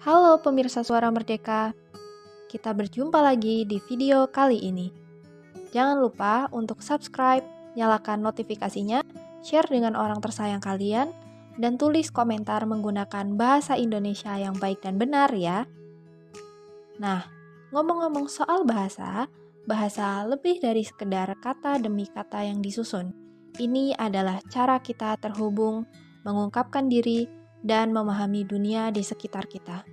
Halo pemirsa Suara Merdeka, kita berjumpa lagi di video kali ini. Jangan lupa untuk subscribe, nyalakan notifikasinya, share dengan orang tersayang kalian, dan tulis komentar menggunakan bahasa Indonesia yang baik dan benar ya. Nah, ngomong-ngomong soal bahasa lebih dari sekedar kata demi kata yang disusun. Ini adalah cara kita terhubung, mengungkapkan diri, dan memahami dunia di sekitar kita.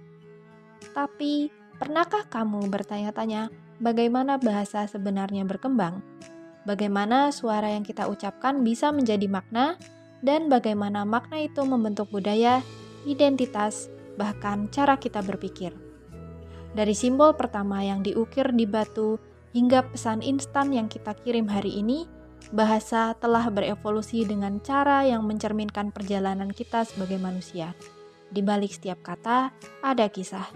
Tapi, pernahkah kamu bertanya-tanya bagaimana bahasa sebenarnya berkembang? Bagaimana suara yang kita ucapkan bisa menjadi makna, dan bagaimana makna itu membentuk budaya, identitas, bahkan cara kita berpikir. Dari simbol pertama yang diukir di batu hingga pesan instan yang kita kirim hari ini, bahasa telah berevolusi dengan cara yang mencerminkan perjalanan kita sebagai manusia. Di balik setiap kata, ada kisah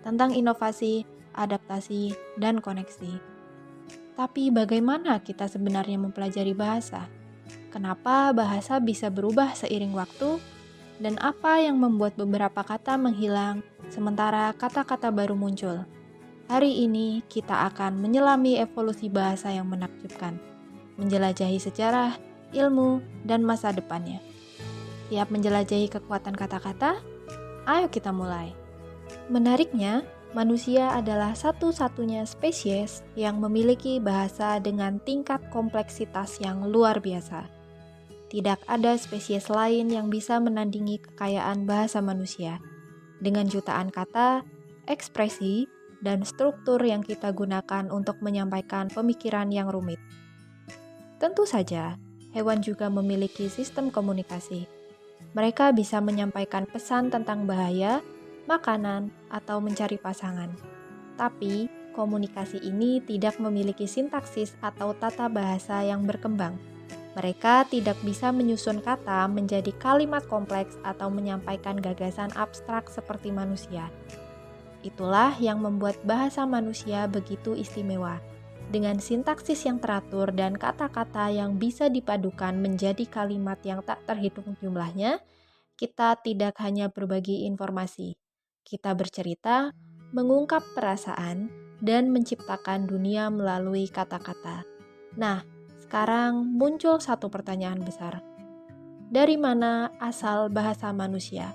tentang inovasi, adaptasi, dan koneksi. Tapi bagaimana kita sebenarnya mempelajari bahasa? Kenapa bahasa bisa berubah seiring waktu? Dan apa yang membuat beberapa kata menghilang, sementara kata-kata baru muncul? Hari ini kita akan menyelami evolusi bahasa yang menakjubkan, menjelajahi sejarah, ilmu, dan masa depannya. Siap menjelajahi kekuatan kata-kata? Ayo kita mulai. Menariknya, manusia adalah satu-satunya spesies yang memiliki bahasa dengan tingkat kompleksitas yang luar biasa. Tidak ada spesies lain yang bisa menandingi kekayaan bahasa manusia. Dengan jutaan kata, ekspresi, dan struktur yang kita gunakan untuk menyampaikan pemikiran yang rumit. Tentu saja, hewan juga memiliki sistem komunikasi. Mereka bisa menyampaikan pesan tentang bahaya, makanan, atau mencari pasangan. Tapi, komunikasi ini tidak memiliki sintaksis atau tata bahasa yang berkembang. Mereka tidak bisa menyusun kata menjadi kalimat kompleks atau menyampaikan gagasan abstrak seperti manusia. Itulah yang membuat bahasa manusia begitu istimewa. Dengan sintaksis yang teratur dan kata-kata yang bisa dipadukan menjadi kalimat yang tak terhitung jumlahnya, kita tidak hanya berbagi informasi. Kita bercerita, mengungkap perasaan, dan menciptakan dunia melalui kata-kata. Nah, sekarang muncul satu pertanyaan besar. Dari mana asal bahasa manusia?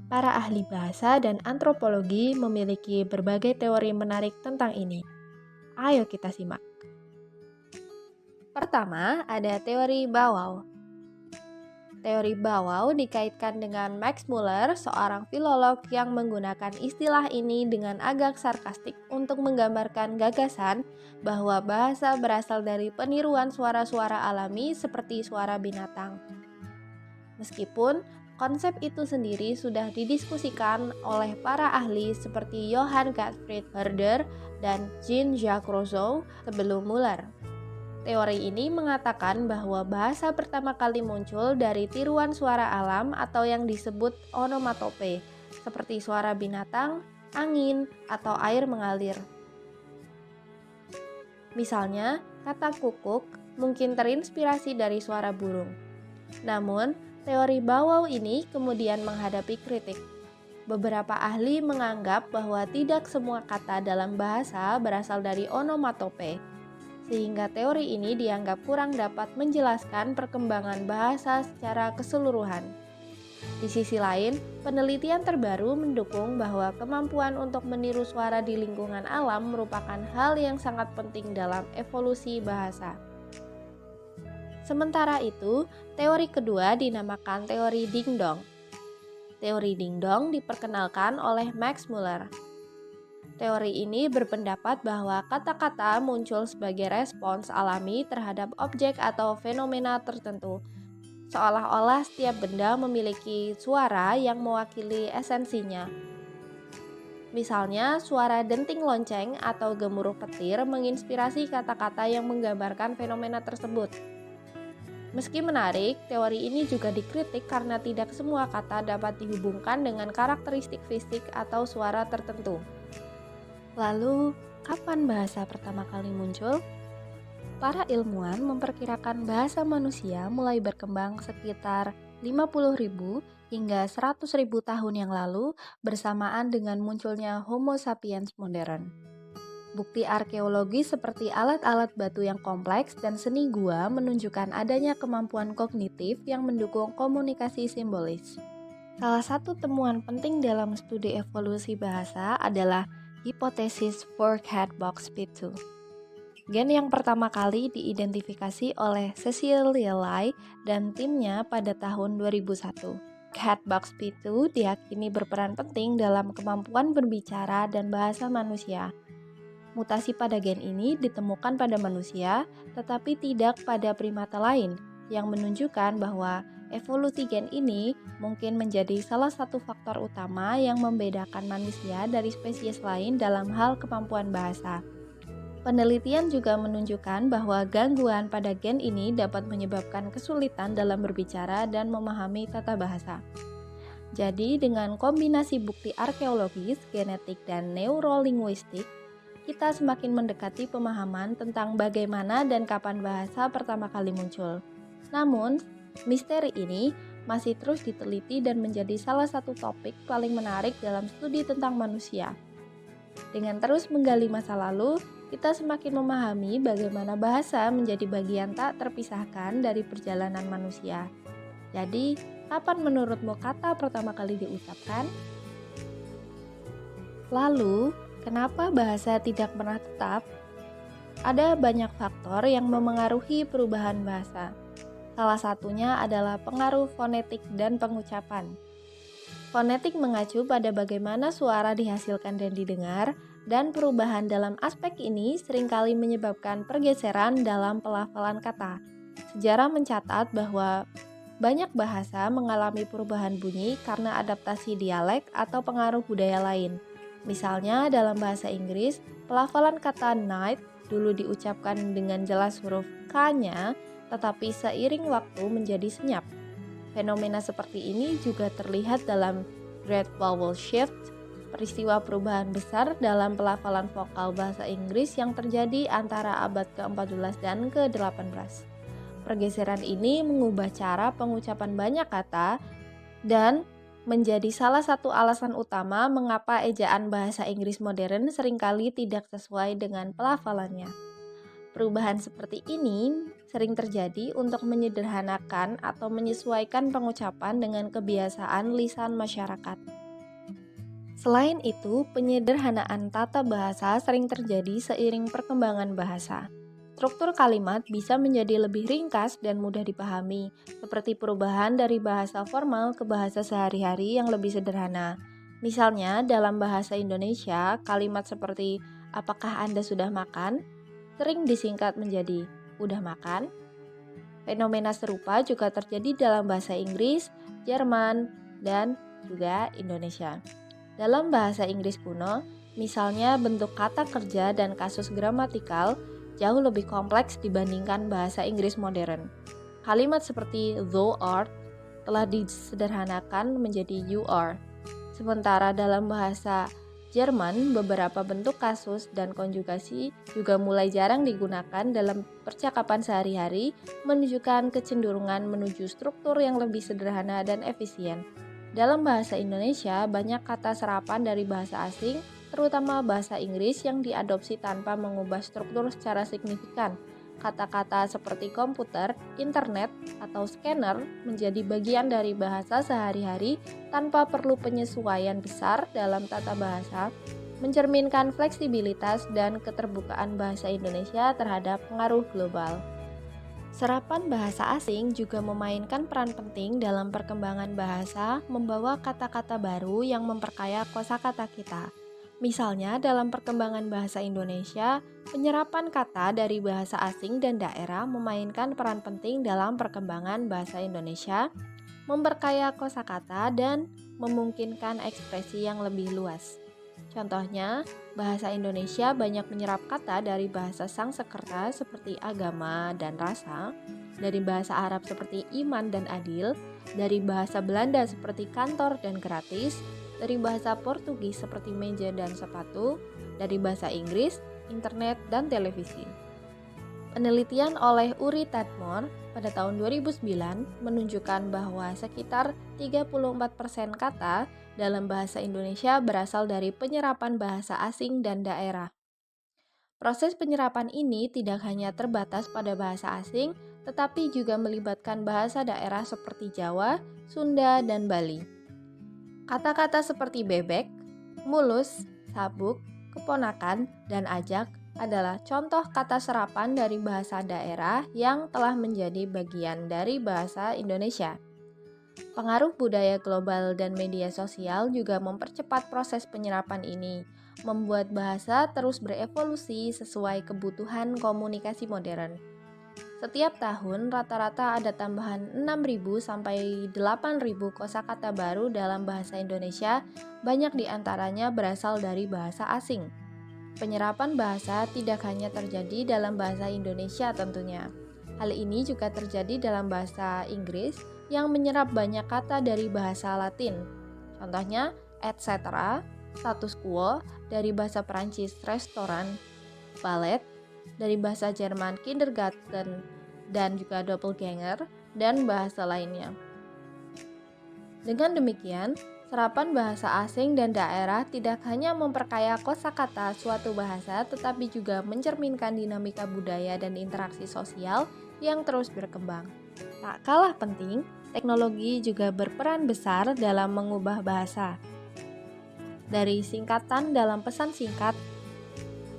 Para ahli bahasa dan antropologi memiliki berbagai teori menarik tentang ini. Ayo kita simak. Pertama, ada teori Bawau. Teori Bawau dikaitkan dengan Max Muller, seorang filolog yang menggunakan istilah ini dengan agak sarkastik untuk menggambarkan gagasan bahwa bahasa berasal dari peniruan suara-suara alami seperti suara binatang. Meskipun konsep itu sendiri sudah didiskusikan oleh para ahli seperti Johann Gottfried Herder dan Jean-Jacques Rousseau sebelum Muller. Teori ini mengatakan bahwa bahasa pertama kali muncul dari tiruan suara alam atau yang disebut onomatope, seperti suara binatang, angin, atau air mengalir. Misalnya, kata kukuk mungkin terinspirasi dari suara burung. Namun, teori Bawau ini kemudian menghadapi kritik. Beberapa ahli menganggap bahwa tidak semua kata dalam bahasa berasal dari onomatope, sehingga teori ini dianggap kurang dapat menjelaskan perkembangan bahasa secara keseluruhan. Di sisi lain, penelitian terbaru mendukung bahwa kemampuan untuk meniru suara di lingkungan alam merupakan hal yang sangat penting dalam evolusi bahasa. Sementara itu, teori kedua dinamakan teori dingdong. Teori dingdong diperkenalkan oleh Max Muller. Teori ini berpendapat bahwa kata-kata muncul sebagai respons alami terhadap objek atau fenomena tertentu, seolah-olah setiap benda memiliki suara yang mewakili esensinya. Misalnya, suara denting lonceng atau gemuruh petir menginspirasi kata-kata yang menggambarkan fenomena tersebut. Meski menarik, teori ini juga dikritik karena tidak semua kata dapat dihubungkan dengan karakteristik fisik atau suara tertentu. Lalu, kapan bahasa pertama kali muncul? Para ilmuwan memperkirakan bahasa manusia mulai berkembang sekitar 50.000 hingga 100.000 tahun yang lalu bersamaan dengan munculnya Homo sapiens modern. Bukti arkeologi seperti alat-alat batu yang kompleks dan seni gua menunjukkan adanya kemampuan kognitif yang mendukung komunikasi simbolis. Salah satu temuan penting dalam studi evolusi bahasa adalah hipotesis Four-Cat Box P2. Gen yang pertama kali diidentifikasi oleh Cecilia Lai dan timnya pada tahun 2001. Catbox P2 diyakini berperan penting dalam kemampuan berbicara dan bahasa manusia. Mutasi pada gen ini ditemukan pada manusia, tetapi tidak pada primata lain, yang menunjukkan bahwa evolusi gen ini mungkin menjadi salah satu faktor utama yang membedakan manusia dari spesies lain dalam hal kemampuan bahasa. Penelitian juga menunjukkan bahwa gangguan pada gen ini dapat menyebabkan kesulitan dalam berbicara dan memahami tata bahasa. Jadi, dengan kombinasi bukti arkeologis, genetik, dan neurolinguistik, kita semakin mendekati pemahaman tentang bagaimana dan kapan bahasa pertama kali muncul. Namun, misteri ini masih terus diteliti dan menjadi salah satu topik paling menarik dalam studi tentang manusia. Dengan terus menggali masa lalu, kita semakin memahami bagaimana bahasa menjadi bagian tak terpisahkan dari perjalanan manusia. Jadi, kapan menurutmu kata pertama kali diucapkan? Lalu, kenapa bahasa tidak pernah tetap? Ada banyak faktor yang memengaruhi perubahan bahasa. Salah satunya adalah pengaruh fonetik dan pengucapan. Fonetik mengacu pada bagaimana suara dihasilkan dan didengar, dan perubahan dalam aspek ini seringkali menyebabkan pergeseran dalam pelafalan kata. Sejarah mencatat bahwa banyak bahasa mengalami perubahan bunyi karena adaptasi dialek atau pengaruh budaya lain. Misalnya dalam bahasa Inggris, pelafalan kata night dulu diucapkan dengan jelas huruf K-nya, tetapi seiring waktu menjadi senyap. Fenomena seperti ini juga terlihat dalam Great Vowel Shift, peristiwa perubahan besar dalam pelafalan vokal bahasa Inggris yang terjadi antara abad ke-14 dan ke-18. Pergeseran ini mengubah cara pengucapan banyak kata dan menjadi salah satu alasan utama mengapa ejaan bahasa Inggris modern seringkali tidak sesuai dengan pelafalannya. Perubahan seperti ini sering terjadi untuk menyederhanakan atau menyesuaikan pengucapan dengan kebiasaan lisan masyarakat. Selain itu, penyederhanaan tata bahasa sering terjadi seiring perkembangan bahasa. Struktur kalimat bisa menjadi lebih ringkas dan mudah dipahami, seperti perubahan dari bahasa formal ke bahasa sehari-hari yang lebih sederhana. Misalnya, dalam bahasa Indonesia, kalimat seperti "Apakah Anda sudah makan?" sering disingkat menjadi "Udah makan?". Fenomena serupa juga terjadi dalam bahasa Inggris, Jerman, dan juga Indonesia. Dalam bahasa Inggris kuno, misalnya bentuk kata kerja dan kasus gramatikal jauh lebih kompleks dibandingkan bahasa Inggris modern. Kalimat seperti thou art telah disederhanakan menjadi you are. Sementara dalam bahasa Jerman, beberapa bentuk kasus dan konjugasi juga mulai jarang digunakan dalam percakapan sehari-hari, menunjukkan kecenderungan menuju struktur yang lebih sederhana dan efisien. Dalam bahasa Indonesia, banyak kata serapan dari bahasa asing, terutama bahasa Inggris yang diadopsi tanpa mengubah struktur secara signifikan. Kata-kata seperti komputer, internet, atau scanner menjadi bagian dari bahasa sehari-hari tanpa perlu penyesuaian besar dalam tata bahasa, mencerminkan fleksibilitas dan keterbukaan bahasa Indonesia terhadap pengaruh global. Serapan bahasa asing juga memainkan peran penting dalam perkembangan bahasa, membawa kata-kata baru yang memperkaya kosakata kita. Misalnya, dalam perkembangan bahasa Indonesia, penyerapan kata dari bahasa asing dan daerah memainkan peran penting dalam perkembangan bahasa Indonesia, memperkaya kosakata dan memungkinkan ekspresi yang lebih luas. Contohnya, bahasa Indonesia banyak menyerap kata dari bahasa Sangsekerta seperti agama dan rasa, dari bahasa Arab seperti iman dan adil, dari bahasa Belanda seperti kantor dan gratis, dari bahasa Portugis seperti meja dan sepatu, dari bahasa Inggris, internet, dan televisi. Penelitian oleh Uri Tadmor pada tahun 2009 menunjukkan bahwa sekitar 34% kata dalam bahasa Indonesia berasal dari penyerapan bahasa asing dan daerah. Proses penyerapan ini tidak hanya terbatas pada bahasa asing, tetapi juga melibatkan bahasa daerah seperti Jawa, Sunda, dan Bali. Kata-kata seperti bebek, mulus, sabuk, keponakan, dan ajak adalah contoh kata serapan dari bahasa daerah yang telah menjadi bagian dari bahasa Indonesia. Pengaruh budaya global dan media sosial juga mempercepat proses penyerapan ini, membuat bahasa terus berevolusi sesuai kebutuhan komunikasi modern. Setiap tahun rata-rata ada tambahan 6.000 sampai 8.000 kosakata baru dalam bahasa Indonesia, banyak diantaranya berasal dari bahasa asing. Penyerapan bahasa tidak hanya terjadi dalam bahasa Indonesia tentunya. Hal ini juga terjadi dalam bahasa Inggris yang menyerap banyak kata dari bahasa Latin. Contohnya, etc., status quo dari bahasa Perancis restoran, ballet dari bahasa Jerman kindergarten dan juga doppelganger dan bahasa lainnya. Dengan demikian, serapan bahasa asing dan daerah tidak hanya memperkaya kosakata suatu bahasa, tetapi juga mencerminkan dinamika budaya dan interaksi sosial yang terus berkembang. Tak kalah penting, teknologi juga berperan besar dalam mengubah bahasa. Dari singkatan dalam pesan singkat,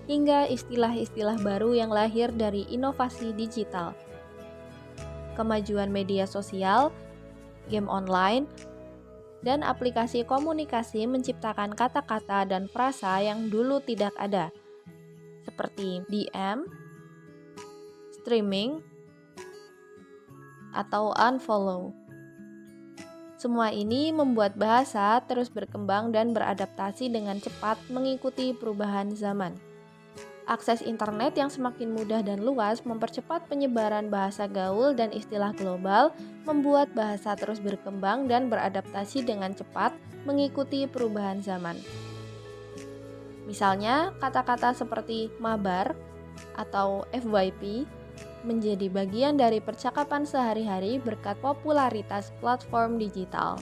hingga istilah-istilah baru yang lahir dari inovasi digital. Kemajuan media sosial, game online, dan aplikasi komunikasi menciptakan kata-kata dan frasa yang dulu tidak ada, seperti DM, streaming, atau unfollow. Semua ini membuat bahasa terus berkembang dan beradaptasi dengan cepat mengikuti perubahan zaman. Akses internet yang semakin mudah dan luas mempercepat penyebaran bahasa gaul dan istilah global, membuat bahasa terus berkembang dan beradaptasi dengan cepat mengikuti perubahan zaman. Misalnya, kata-kata seperti mabar atau FYP menjadi bagian dari percakapan sehari-hari berkat popularitas platform digital.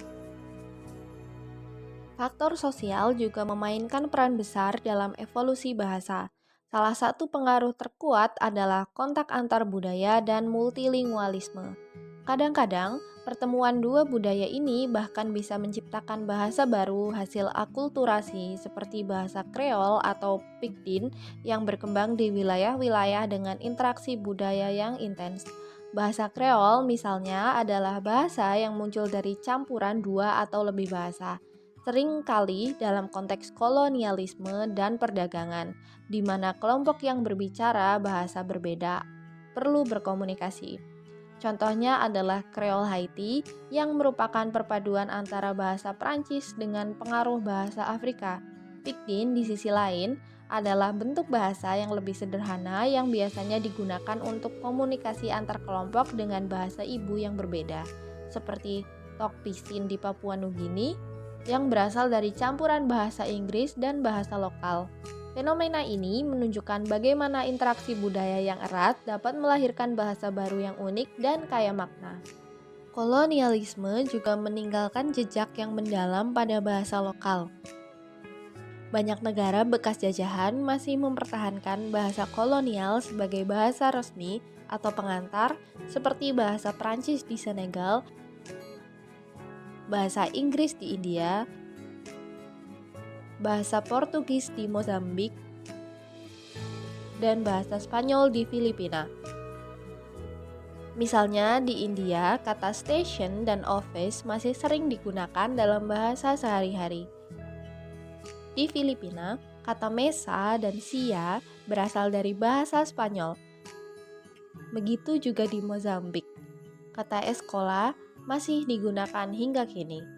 Faktor sosial juga memainkan peran besar dalam evolusi bahasa. Salah satu pengaruh terkuat adalah kontak antar budaya dan multilingualisme. Kadang-kadang, pertemuan dua budaya ini bahkan bisa menciptakan bahasa baru hasil akulturasi seperti bahasa Kreol atau Pidgin yang berkembang di wilayah-wilayah dengan interaksi budaya yang intens. Bahasa Kreol misalnya adalah bahasa yang muncul dari campuran dua atau lebih bahasa, seringkali dalam konteks kolonialisme dan perdagangan, di mana kelompok yang berbicara bahasa berbeda perlu berkomunikasi. Contohnya adalah Kreol Haiti yang merupakan perpaduan antara bahasa Prancis dengan pengaruh bahasa Afrika. Pidgin di sisi lain adalah bentuk bahasa yang lebih sederhana yang biasanya digunakan untuk komunikasi antar kelompok dengan bahasa ibu yang berbeda, seperti Tok Pisin di Papua Nugini yang berasal dari campuran bahasa Inggris dan bahasa lokal. Fenomena ini menunjukkan bagaimana interaksi budaya yang erat dapat melahirkan bahasa baru yang unik dan kaya makna. Kolonialisme juga meninggalkan jejak yang mendalam pada bahasa lokal. Banyak negara bekas jajahan masih mempertahankan bahasa kolonial sebagai bahasa resmi atau pengantar, seperti bahasa Prancis di Senegal, bahasa Inggris di India, bahasa Portugis di Mozambik, dan bahasa Spanyol di Filipina. Misalnya di India, kata station dan office masih sering digunakan dalam bahasa sehari-hari. Di Filipina, kata mesa dan sia berasal dari bahasa Spanyol. Begitu juga di Mozambik. Kata escola masih digunakan hingga kini.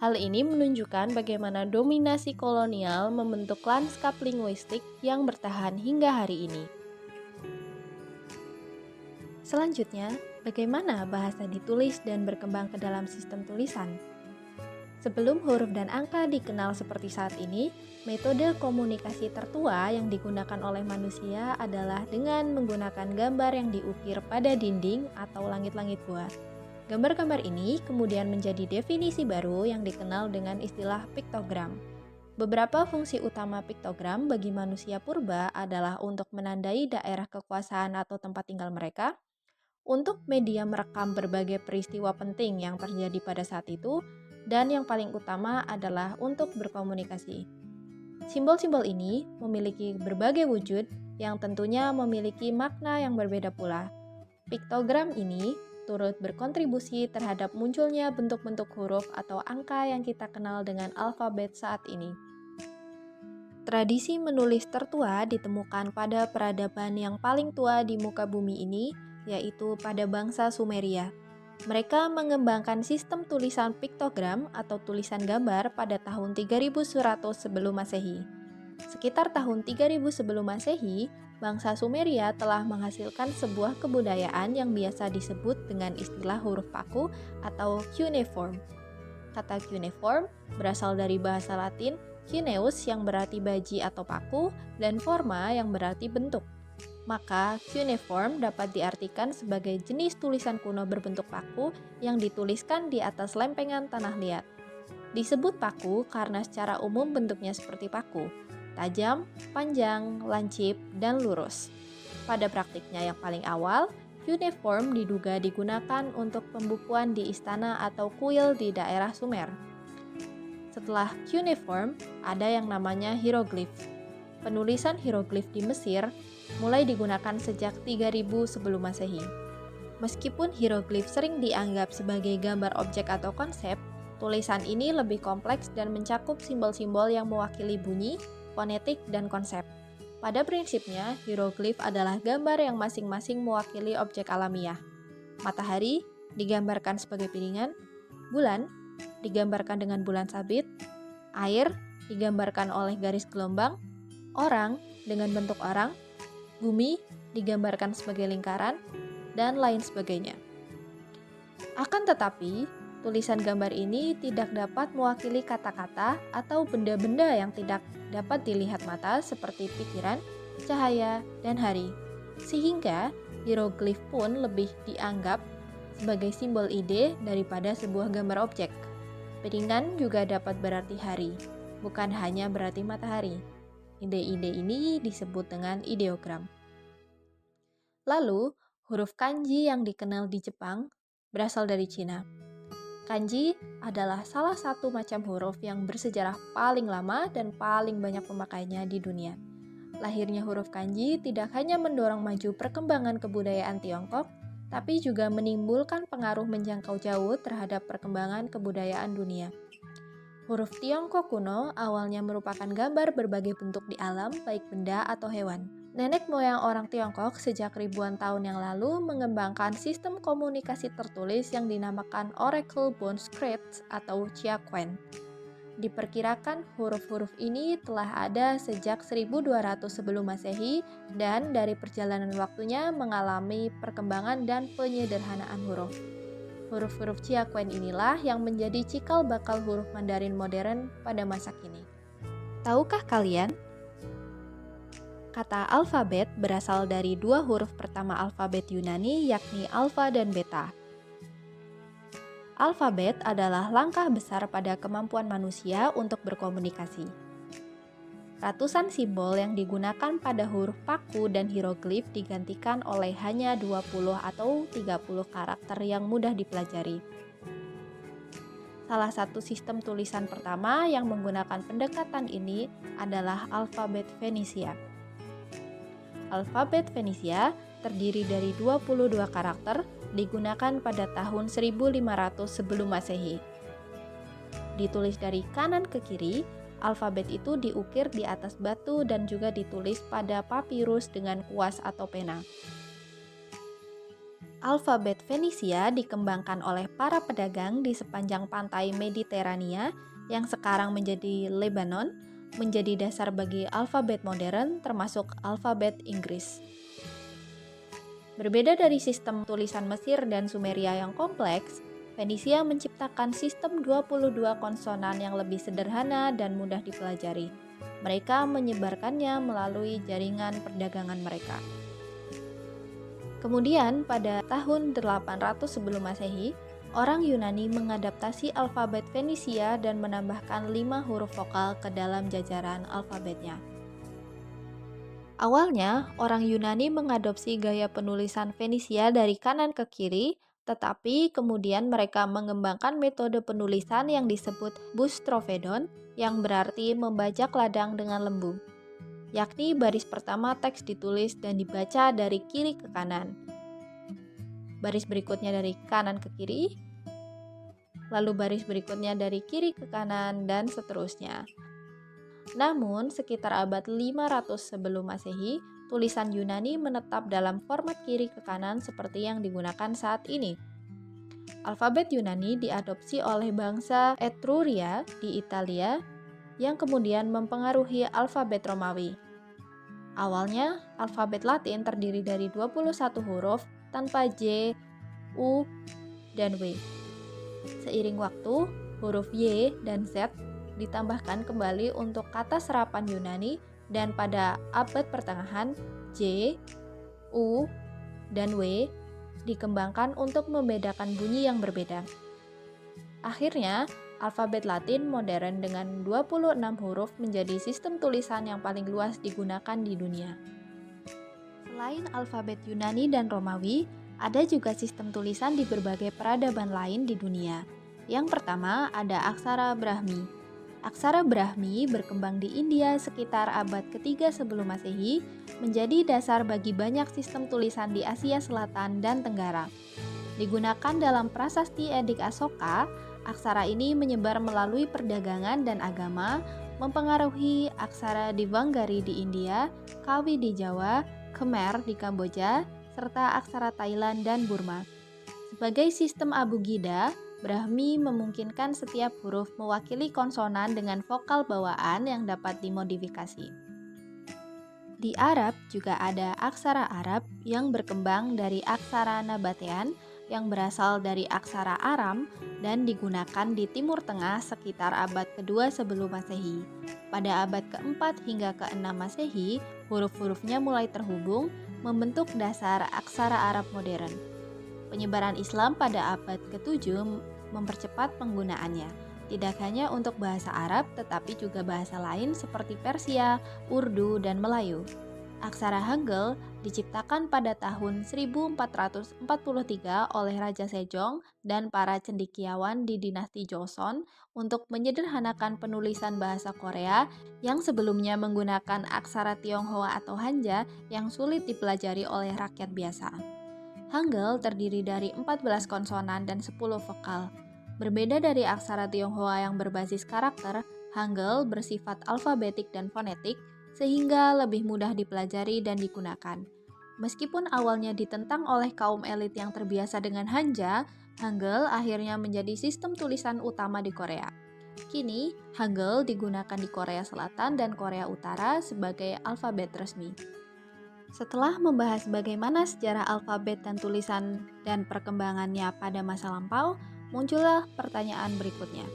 Hal ini menunjukkan bagaimana dominasi kolonial membentuk lanskap linguistik yang bertahan hingga hari ini. Selanjutnya, bagaimana bahasa ditulis dan berkembang ke dalam sistem tulisan? Sebelum huruf dan angka dikenal seperti saat ini, metode komunikasi tertua yang digunakan oleh manusia adalah dengan menggunakan gambar yang diukir pada dinding atau langit-langit gua. Gambar-gambar ini kemudian menjadi definisi baru yang dikenal dengan istilah piktogram. Beberapa fungsi utama piktogram bagi manusia purba adalah untuk menandai daerah kekuasaan atau tempat tinggal mereka, untuk media merekam berbagai peristiwa penting yang terjadi pada saat itu, dan yang paling utama adalah untuk berkomunikasi. Simbol-simbol ini memiliki berbagai wujud yang tentunya memiliki makna yang berbeda pula. Piktogram ini turut berkontribusi terhadap munculnya bentuk-bentuk huruf atau angka yang kita kenal dengan alfabet saat ini. Tradisi menulis tertua ditemukan pada peradaban yang paling tua di muka bumi ini, yaitu pada bangsa Sumeria. Mereka mengembangkan sistem tulisan piktogram atau tulisan gambar pada tahun 3100 sebelum Masehi. Sekitar tahun 3000 sebelum Masehi, bangsa Sumeria telah menghasilkan sebuah kebudayaan yang biasa disebut dengan istilah huruf paku atau cuneiform. Kata cuneiform berasal dari bahasa Latin cuneus yang berarti baji atau paku dan forma yang berarti bentuk. Maka, cuneiform dapat diartikan sebagai jenis tulisan kuno berbentuk paku yang dituliskan di atas lempengan tanah liat. Disebut paku karena secara umum bentuknya seperti paku, tajam, panjang, lancip, dan lurus. Pada praktiknya yang paling awal, cuneiform diduga digunakan untuk pembukuan di istana atau kuil di daerah Sumer. Setelah cuneiform, ada yang namanya hieroglif. Penulisan hieroglif di Mesir mulai digunakan sejak 3000 sebelum Masehi. Meskipun hieroglif sering dianggap sebagai gambar objek atau konsep, tulisan ini lebih kompleks dan mencakup simbol-simbol yang mewakili bunyi, fonetik, dan konsep. Pada prinsipnya, hieroglif adalah gambar yang masing-masing mewakili objek alamiah. Matahari digambarkan sebagai piringan, bulan digambarkan dengan bulan sabit, air digambarkan oleh garis gelombang, orang dengan bentuk orang, bumi digambarkan sebagai lingkaran, dan lain sebagainya. Akan tetapi, tulisan gambar ini tidak dapat mewakili kata-kata atau benda-benda yang tidak dapat dilihat mata seperti pikiran, cahaya, dan hari. Sehingga, hieroglif pun lebih dianggap sebagai simbol ide daripada sebuah gambar objek. Piringan juga dapat berarti hari, bukan hanya berarti matahari. Ide-ide ini disebut dengan ideogram. Lalu, huruf kanji yang dikenal di Jepang berasal dari Cina. Kanji adalah salah satu macam huruf yang bersejarah paling lama dan paling banyak pemakainya di dunia. Lahirnya huruf kanji tidak hanya mendorong maju perkembangan kebudayaan Tiongkok, tapi juga menimbulkan pengaruh menjangkau jauh terhadap perkembangan kebudayaan dunia. Huruf Tiongkok kuno awalnya merupakan gambar berbagai bentuk di alam, baik benda atau hewan. Nenek moyang orang Tiongkok sejak ribuan tahun yang lalu mengembangkan sistem komunikasi tertulis yang dinamakan Oracle Bone Script atau Jiaquen. Diperkirakan huruf-huruf ini telah ada sejak 1200 sebelum Masehi dan dari perjalanan waktunya mengalami perkembangan dan penyederhanaan huruf. Huruf-huruf Jiaquen inilah yang menjadi cikal bakal huruf Mandarin modern pada masa kini. Tahukah kalian? Kata alfabet berasal dari dua huruf pertama alfabet Yunani yakni alfa dan beta. Alfabet adalah langkah besar pada kemampuan manusia untuk berkomunikasi. Ratusan simbol yang digunakan pada huruf paku dan hieroglif digantikan oleh hanya 20 atau 30 karakter yang mudah dipelajari. Salah satu sistem tulisan pertama yang menggunakan pendekatan ini adalah alfabet Fenisia. Alfabet Fenisia terdiri dari 22 karakter digunakan pada tahun 1500 sebelum Masehi. Ditulis dari kanan ke kiri, alfabet itu diukir di atas batu dan juga ditulis pada papirus dengan kuas atau pena. Alfabet Fenisia dikembangkan oleh para pedagang di sepanjang pantai Mediterania yang sekarang menjadi Lebanon, menjadi dasar bagi alfabet modern termasuk alfabet Inggris. Berbeda dari sistem tulisan Mesir dan Sumeria yang kompleks, Fenisia menciptakan sistem 22 konsonan yang lebih sederhana dan mudah dipelajari. Mereka menyebarkannya melalui jaringan perdagangan mereka. Kemudian pada tahun 800 sebelum Masehi, orang Yunani mengadaptasi alfabet Fenisia dan menambahkan 5 huruf vokal ke dalam jajaran alfabetnya. Awalnya, orang Yunani mengadopsi gaya penulisan Fenisia dari kanan ke kiri, tetapi kemudian mereka mengembangkan metode penulisan yang disebut boustrophedon, yang berarti membajak ladang dengan lembu, yakni baris pertama teks ditulis dan dibaca dari kiri ke kanan, baris berikutnya dari kanan ke kiri, lalu baris berikutnya dari kiri ke kanan, dan seterusnya. Namun, sekitar abad 500 sebelum Masehi, tulisan Yunani menetap dalam format kiri ke kanan seperti yang digunakan saat ini. Alfabet Yunani diadopsi oleh bangsa Etruria di Italia yang kemudian mempengaruhi alfabet Romawi. Awalnya, alfabet Latin terdiri dari 21 huruf tanpa J, U, dan W. Seiring waktu, huruf Y dan Z ditambahkan kembali untuk kata serapan Yunani dan pada abad pertengahan J, U, dan W dikembangkan untuk membedakan bunyi yang berbeda. Akhirnya, alfabet Latin modern dengan 26 huruf menjadi sistem tulisan yang paling luas digunakan di dunia. Selain alfabet Yunani dan Romawi, ada juga sistem tulisan di berbagai peradaban lain di dunia. Yang pertama ada aksara Brahmi. Aksara Brahmi berkembang di India sekitar abad ketiga sebelum Masehi, menjadi dasar bagi banyak sistem tulisan di Asia Selatan dan Tenggara. Digunakan dalam prasasti Edik Asoka, aksara ini menyebar melalui perdagangan dan agama, mempengaruhi aksara Devanagari di India, Kawi di Jawa, Khmer di Kamboja, serta aksara Thailand dan Burma. Sebagai sistem abugida, Brahmi memungkinkan setiap huruf mewakili konsonan dengan vokal bawaan yang dapat dimodifikasi. Di Arab juga ada aksara Arab yang berkembang dari aksara Nabatean yang berasal dari aksara Aram dan digunakan di Timur Tengah sekitar abad kedua sebelum Masehi. Pada abad keempat hingga keenam Masehi, huruf-hurufnya mulai terhubung, membentuk dasar aksara Arab modern. Penyebaran Islam pada abad ke-7 mempercepat penggunaannya, tidak hanya untuk bahasa Arab tetapi juga bahasa lain seperti Persia, Urdu, dan Melayu. Aksara Hangul diciptakan pada tahun 1443 oleh Raja Sejong dan para cendekiawan di dinasti Joseon untuk menyederhanakan penulisan bahasa Korea yang sebelumnya menggunakan aksara Tionghoa atau Hanja yang sulit dipelajari oleh rakyat biasa. Hangul terdiri dari 14 konsonan dan 10 vokal. Berbeda dari aksara Tionghoa yang berbasis karakter, Hangul bersifat alfabetik dan fonetik sehingga lebih mudah dipelajari dan digunakan. Meskipun awalnya ditentang oleh kaum elit yang terbiasa dengan Hanja, Hangul akhirnya menjadi sistem tulisan utama di Korea. Kini, Hangul digunakan di Korea Selatan dan Korea Utara sebagai alfabet resmi. Setelah membahas bagaimana sejarah alfabet dan tulisan dan perkembangannya pada masa lampau, muncullah pertanyaan berikutnya.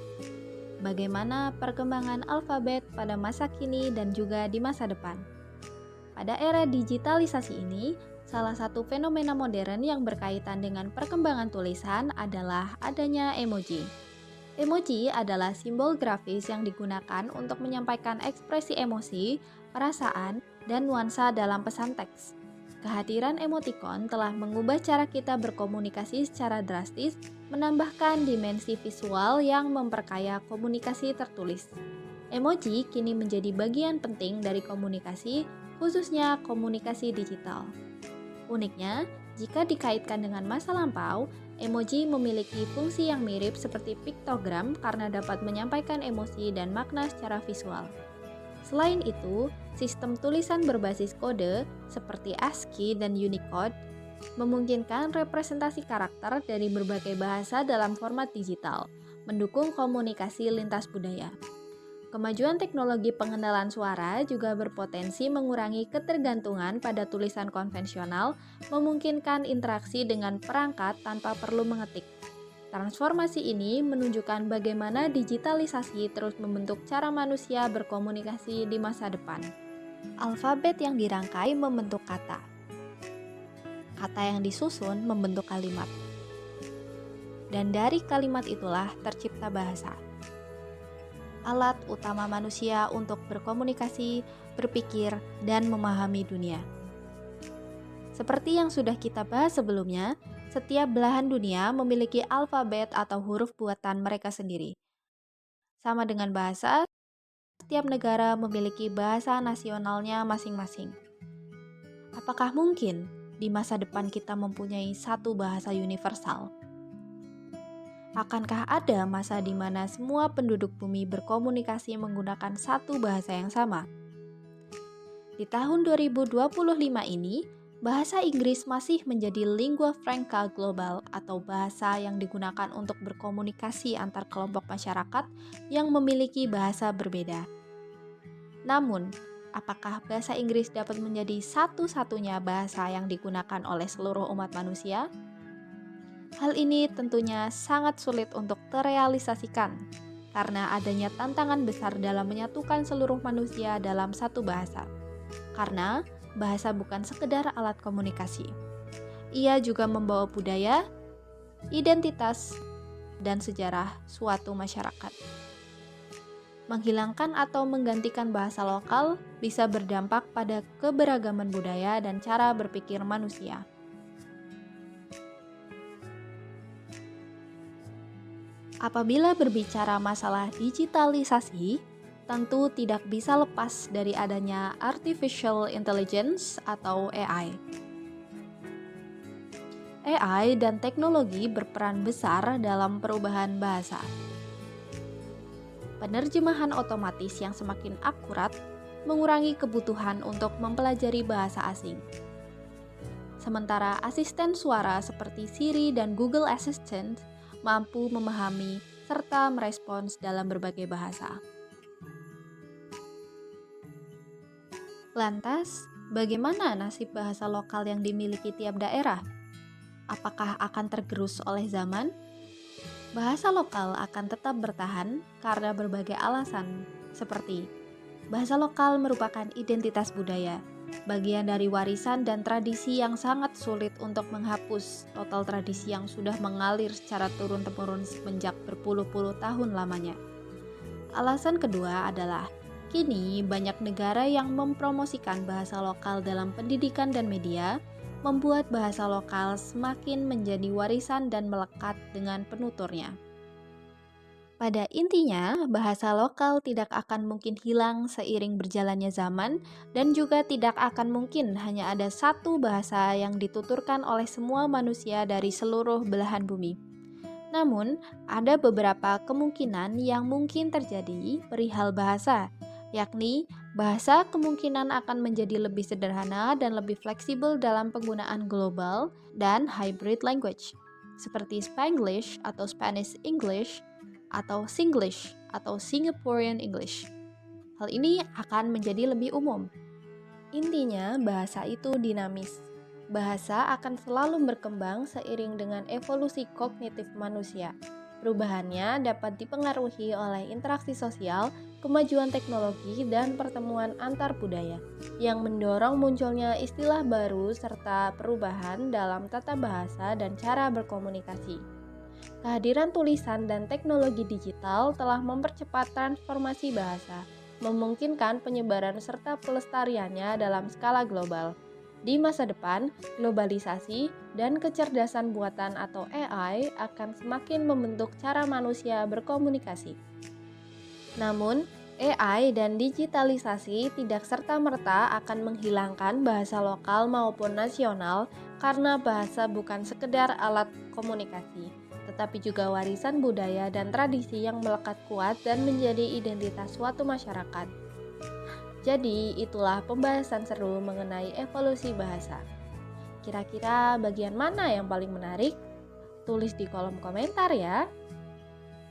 Bagaimana perkembangan alfabet pada masa kini dan juga di masa depan? Pada era digitalisasi ini, salah satu fenomena modern yang berkaitan dengan perkembangan tulisan adalah adanya emoji. Emoji adalah simbol grafis yang digunakan untuk menyampaikan ekspresi emosi, perasaan, dan nuansa dalam pesan teks. Kehadiran emotikon telah mengubah cara kita berkomunikasi secara drastis, menambahkan dimensi visual yang memperkaya komunikasi tertulis. Emoji kini menjadi bagian penting dari komunikasi, khususnya komunikasi digital. Uniknya, jika dikaitkan dengan masa lampau, emoji memiliki fungsi yang mirip seperti piktogram karena dapat menyampaikan emosi dan makna secara visual. Selain itu, sistem tulisan berbasis kode seperti ASCII dan Unicode memungkinkan representasi karakter dari berbagai bahasa dalam format digital, mendukung komunikasi lintas budaya. Kemajuan teknologi pengenalan suara juga berpotensi mengurangi ketergantungan pada tulisan konvensional, memungkinkan interaksi dengan perangkat tanpa perlu mengetik. Transformasi ini menunjukkan bagaimana digitalisasi terus membentuk cara manusia berkomunikasi di masa depan. Alfabet yang dirangkai membentuk kata. Kata yang disusun membentuk kalimat. Dan dari kalimat itulah tercipta bahasa. Alat utama manusia untuk berkomunikasi, berpikir, dan memahami dunia. Seperti yang sudah kita bahas sebelumnya, setiap belahan dunia memiliki alfabet atau huruf buatan mereka sendiri. Sama dengan bahasa, setiap negara memiliki bahasa nasionalnya masing-masing. Apakah mungkin di masa depan kita mempunyai satu bahasa universal? Akankah ada masa di mana semua penduduk bumi berkomunikasi menggunakan satu bahasa yang sama? Di tahun 2025 ini, bahasa Inggris masih menjadi lingua franca global atau bahasa yang digunakan untuk berkomunikasi antar kelompok masyarakat yang memiliki bahasa berbeda. Namun, apakah bahasa Inggris dapat menjadi satu-satunya bahasa yang digunakan oleh seluruh umat manusia? Hal ini tentunya sangat sulit untuk terrealisasikan karena adanya tantangan besar dalam menyatukan seluruh manusia dalam satu bahasa. Karena bahasa bukan sekedar alat komunikasi. Ia juga membawa budaya, identitas, dan sejarah suatu masyarakat. Menghilangkan atau menggantikan bahasa lokal bisa berdampak pada keberagaman budaya dan cara berpikir manusia. Apabila berbicara masalah digitalisasi, tentu tidak bisa lepas dari adanya artificial intelligence atau AI. AI dan teknologi berperan besar dalam perubahan bahasa. Penerjemahan otomatis yang semakin akurat mengurangi kebutuhan untuk mempelajari bahasa asing. Sementara asisten suara seperti Siri dan Google Assistant mampu memahami serta merespons dalam berbagai bahasa. Lantas, bagaimana nasib bahasa lokal yang dimiliki tiap daerah? Apakah akan tergerus oleh zaman? Bahasa lokal akan tetap bertahan karena berbagai alasan, seperti bahasa lokal merupakan identitas budaya, bagian dari warisan dan tradisi yang sangat sulit untuk menghapus total tradisi yang sudah mengalir secara turun-temurun semenjak berpuluh-puluh tahun lamanya. Alasan kedua adalah, kini banyak negara yang mempromosikan bahasa lokal dalam pendidikan dan media, membuat bahasa lokal semakin menjadi warisan dan melekat dengan penuturnya. Pada intinya, bahasa lokal tidak akan mungkin hilang seiring berjalannya zaman dan juga tidak akan mungkin hanya ada satu bahasa yang dituturkan oleh semua manusia dari seluruh belahan bumi. Namun, ada beberapa kemungkinan yang mungkin terjadi perihal bahasa, yakni bahasa kemungkinan akan menjadi lebih sederhana dan lebih fleksibel dalam penggunaan global dan hybrid language, seperti Spanglish atau Spanish English, atau Singlish atau Singaporean English. Hal ini akan menjadi lebih umum. Intinya, bahasa itu dinamis. Bahasa akan selalu berkembang seiring dengan evolusi kognitif manusia. Perubahannya dapat dipengaruhi oleh interaksi sosial, kemajuan teknologi, dan pertemuan antar budaya, yang mendorong munculnya istilah baru serta perubahan dalam tata bahasa dan cara berkomunikasi. Kehadiran tulisan dan teknologi digital telah mempercepat transformasi bahasa, memungkinkan penyebaran serta pelestariannya dalam skala global. Di masa depan, globalisasi dan kecerdasan buatan atau AI akan semakin membentuk cara manusia berkomunikasi. Namun, AI dan digitalisasi tidak serta-merta akan menghilangkan bahasa lokal maupun nasional karena bahasa bukan sekedar alat komunikasi, tetapi juga warisan budaya dan tradisi yang melekat kuat dan menjadi identitas suatu masyarakat. Jadi, itulah pembahasan seru mengenai evolusi bahasa. Kira-kira bagian mana yang paling menarik? Tulis di kolom komentar ya.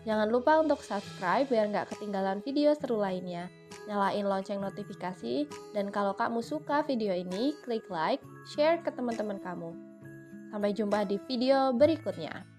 Jangan lupa untuk subscribe biar nggak ketinggalan video seru lainnya. Nyalain lonceng notifikasi, dan kalau kamu suka video ini, klik like, share ke teman-teman kamu. Sampai jumpa di video berikutnya.